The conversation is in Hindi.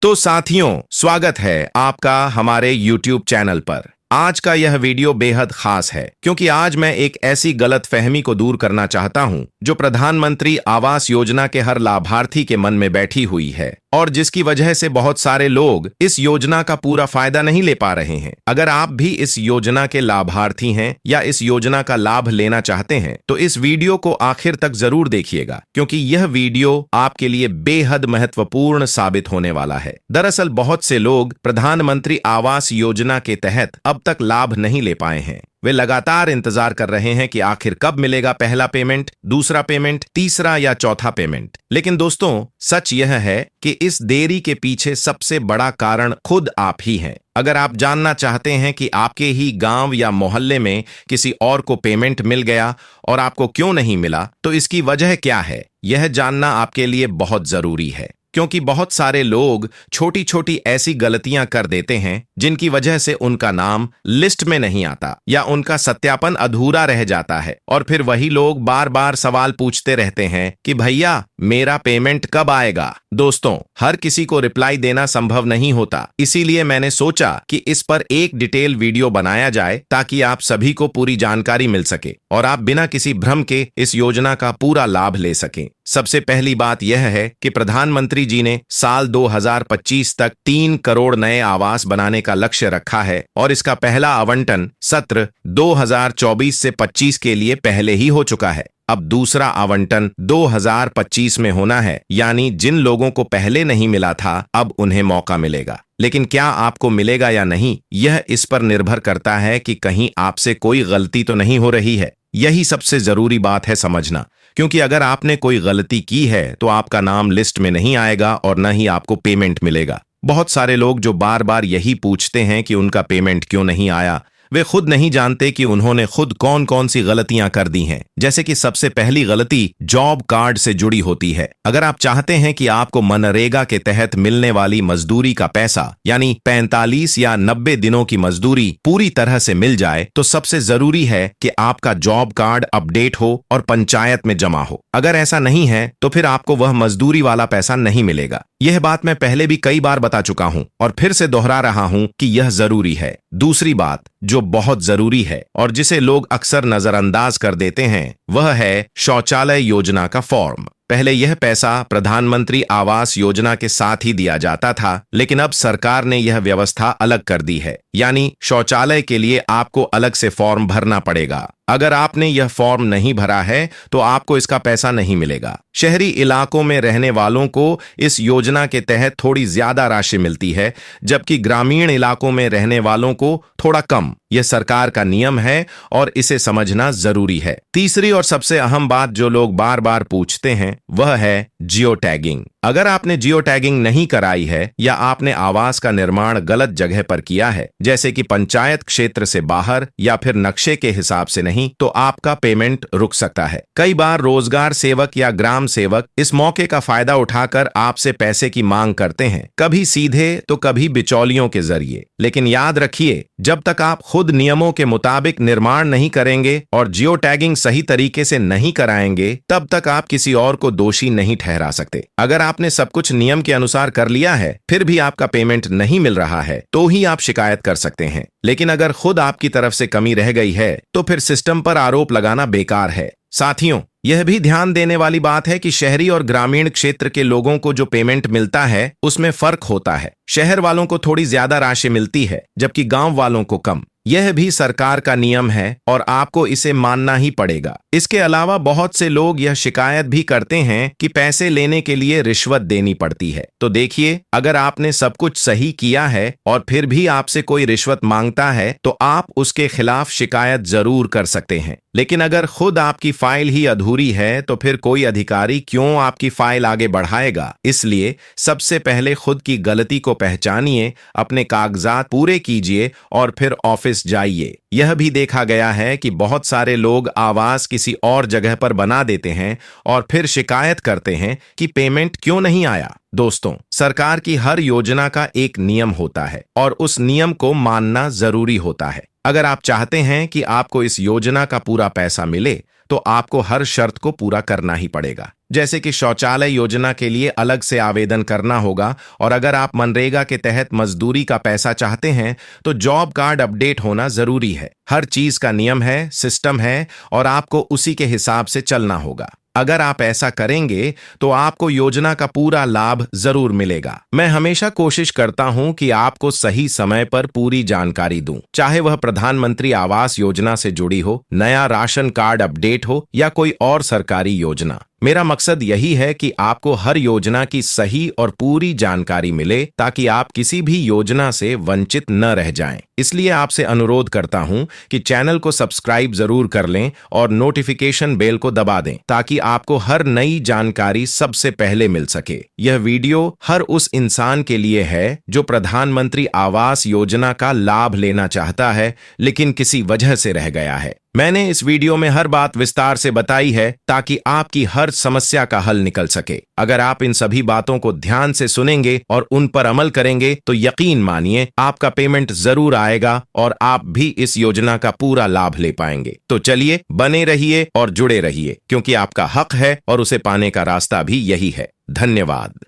तो साथियों, स्वागत है आपका हमारे YouTube चैनल पर। आज का यह वीडियो बेहद खास है क्योंकि आज मैं एक ऐसी गलतफहमी को दूर करना चाहता हूं जो प्रधानमंत्री आवास योजना के हर लाभार्थी के मन में बैठी हुई है और जिसकी वजह से बहुत सारे लोग इस योजना का पूरा फायदा नहीं ले पा रहे हैं। अगर आप भी इस योजना के लाभार्थी हैं या इस योजना का लाभ लेना चाहते हैं तो इस वीडियो को आखिर तक जरूर देखिएगा क्योंकि यह वीडियो आपके लिए बेहद महत्वपूर्ण साबित होने वाला है। दरअसल बहुत से लोग प्रधानमंत्री आवास योजना के तहत अब तक लाभ नहीं ले पाए हैं। वे लगातार इंतजार कर रहे हैं कि आखिर कब मिलेगा पहला पेमेंट, दूसरा पेमेंट, तीसरा या चौथा पेमेंट। लेकिन दोस्तों, सच यह है कि इस देरी के पीछे सबसे बड़ा कारण खुद आप ही हैं। अगर आप जानना चाहते हैं कि आपके ही गांव या मोहल्ले में किसी और को पेमेंट मिल गया और आपको क्यों नहीं मिला, तो इसकी वजह क्या है, यह जानना आपके लिए बहुत जरूरी है। क्योंकि बहुत सारे लोग छोटी छोटी ऐसी गलतियां कर देते हैं जिनकी वजह से उनका नाम लिस्ट में नहीं आता या उनका सत्यापन अधूरा रह जाता है और फिर वही लोग बार बार सवाल पूछते रहते हैं कि भैया मेरा पेमेंट कब आएगा। दोस्तों, हर किसी को रिप्लाई देना संभव नहीं होता, इसीलिए मैंने सोचा कि इस पर एक डिटेल वीडियो बनाया जाए ताकि आप सभी को पूरी जानकारी मिल सके और आप बिना किसी भ्रम के इस योजना का पूरा लाभ ले सकें। सबसे पहली बात यह है कि प्रधानमंत्री जी ने साल 2025 तक 3 करोड़ नए आवास बनाने का लक्ष्य रखा है और इसका पहला आवंटन सत्र 2024 से 25 के लिए पहले ही हो चुका है। अब दूसरा आवंटन 2025 में होना है, यानी जिन लोगों को पहले नहीं मिला था अब उन्हें मौका मिलेगा। लेकिन क्या आपको मिलेगा या नहीं, यह इस पर निर्भर करता है कि कहीं आपसे कोई गलती तो नहीं हो रही है। यही सबसे जरूरी बात है समझना, क्योंकि अगर आपने कोई गलती की है तो आपका नाम लिस्ट में नहीं आएगा और न ही आपको पेमेंट मिलेगा। बहुत सारे लोग जो बार बार यही पूछते हैं कि उनका पेमेंट क्यों नहीं आया, वे खुद नहीं जानते कि उन्होंने खुद कौन कौन सी गलतियां कर दी हैं। जैसे कि सबसे पहली गलती जॉब कार्ड से जुड़ी होती है। अगर आप चाहते हैं कि आपको मनरेगा के तहत मिलने वाली मजदूरी का पैसा यानी 45 या 90 दिनों की मजदूरी पूरी तरह से मिल जाए तो सबसे जरूरी है कि आपका जॉब कार्ड अपडेट हो और पंचायत में जमा हो। अगर ऐसा नहीं है तो फिर आपको वह मजदूरी वाला पैसा नहीं मिलेगा। यह बात मैं पहले भी कई बार बता चुका हूं और फिर से दोहरा रहा हूं कि यह जरूरी है। दूसरी बात जो बहुत जरूरी है और जिसे लोग अक्सर नजरअंदाज कर देते हैं वह है शौचालय योजना का फॉर्म। पहले यह पैसा प्रधानमंत्री आवास योजना के साथ ही दिया जाता था, लेकिन अब सरकार ने यह व्यवस्था अलग कर दी है, यानी शौचालय के लिए आपको अलग से फॉर्म भरना पड़ेगा। अगर आपने यह फॉर्म नहीं भरा है तो आपको इसका पैसा नहीं मिलेगा। शहरी इलाकों में रहने वालों को इस योजना के तहत थोड़ी ज्यादा राशि मिलती है, जबकि ग्रामीण इलाकों में रहने वालों को थोड़ा कम। यह सरकार का नियम है और इसे समझना जरूरी है। तीसरी और सबसे अहम बात जो लोग बार बार पूछते हैं वह है जियो टैगिंग। अगर आपने जियो टैगिंग नहीं कराई है या आपने आवास का निर्माण गलत जगह पर किया है, जैसे कि पंचायत क्षेत्र से बाहर या फिर नक्शे के हिसाब से नहीं, तो आपका पेमेंट रुक सकता है। कई बार रोजगार सेवक या ग्राम सेवक इस मौके का फायदा उठाकर आपसे पैसे की मांग करते हैं, कभी सीधे तो कभी बिचौलियों के जरिए। लेकिन याद रखिए, जब तक आप खुद नियमों के मुताबिक निर्माण नहीं करेंगे और जियो टैगिंग सही तरीके से नहीं कराएंगे, तब तक आप किसी और को दोषी नहीं ठहरा सकते। अगर आपने सब कुछ नियम के अनुसार कर लिया है फिर भी आपका पेमेंट नहीं मिल रहा है तो ही आप शिकायत कर सकते हैं। लेकिन अगर खुद आपकी तरफ से कमी रह गई है तो फिर सिस्टम पर आरोप लगाना बेकार है। साथियों, यह भी ध्यान देने वाली बात है कि शहरी और ग्रामीण क्षेत्र के लोगों को जो पेमेंट मिलता है उसमें फर्क होता है। शहर वालों को थोड़ी ज्यादा राशि मिलती है जबकि गांव वालों को कम। यह भी सरकार का नियम है और आपको इसे मानना ही पड़ेगा। इसके अलावा बहुत से लोग यह शिकायत भी करते हैं कि पैसे लेने के लिए रिश्वत देनी पड़ती है। तो देखिए, अगर आपने सब कुछ सही किया है और फिर भी आपसे कोई रिश्वत मांगता है तो आप उसके खिलाफ शिकायत जरूर कर सकते हैं। लेकिन अगर खुद आपकी फाइल ही अधूरी है तो फिर कोई अधिकारी क्यों आपकी फाइल आगे बढ़ाएगा। इसलिए सबसे पहले खुद की गलती को पहचानिए, अपने कागजात पूरे कीजिए और फिर ऑफिस जाइए। यह भी देखा गया है कि बहुत सारे लोग आवास किसी और जगह पर बना देते हैं और फिर शिकायत करते हैं कि पेमेंट क्यों नहीं आया। दोस्तों, सरकार की हर योजना का एक नियम होता है और उस नियम को मानना जरूरी होता है। अगर आप चाहते हैं कि आपको इस योजना का पूरा पैसा मिले तो आपको हर शर्त को पूरा करना ही पड़ेगा। जैसे कि शौचालय योजना के लिए अलग से आवेदन करना होगा, और अगर आप मनरेगा के तहत मजदूरी का पैसा चाहते हैं तो जॉब कार्ड अपडेट होना जरूरी है। हर चीज का नियम है, सिस्टम है, और आपको उसी के हिसाब से चलना होगा। अगर आप ऐसा करेंगे तो आपको योजना का पूरा लाभ जरूर मिलेगा। मैं हमेशा कोशिश करता हूं कि आपको सही समय पर पूरी जानकारी दूं, चाहे वह प्रधानमंत्री आवास योजना से जुड़ी हो, नया राशन कार्ड अपडेट हो या कोई और सरकारी योजना। मेरा मकसद यही है कि आपको हर योजना की सही और पूरी जानकारी मिले, ताकि आप किसी भी योजना से वंचित न रह जाएं। इसलिए आपसे अनुरोध करता हूं कि चैनल को सब्सक्राइब जरूर कर लें और नोटिफिकेशन बेल को दबा दें, ताकि आपको हर नई जानकारी सबसे पहले मिल सके। यह वीडियो हर उस इंसान के लिए है जो प्रधानमंत्री आवास योजना का लाभ लेना चाहता है लेकिन किसी वजह से रह गया है। मैंने इस वीडियो में हर बात विस्तार से बताई है ताकि आपकी हर समस्या का हल निकल सके। अगर आप इन सभी बातों को ध्यान से सुनेंगे और उन पर अमल करेंगे तो यकीन मानिए आपका पेमेंट जरूर आएगा और आप भी इस योजना का पूरा लाभ ले पाएंगे। तो चलिए, बने रहिए और जुड़े रहिए, क्योंकि आपका हक है और उसे पाने का रास्ता भी यही है। धन्यवाद।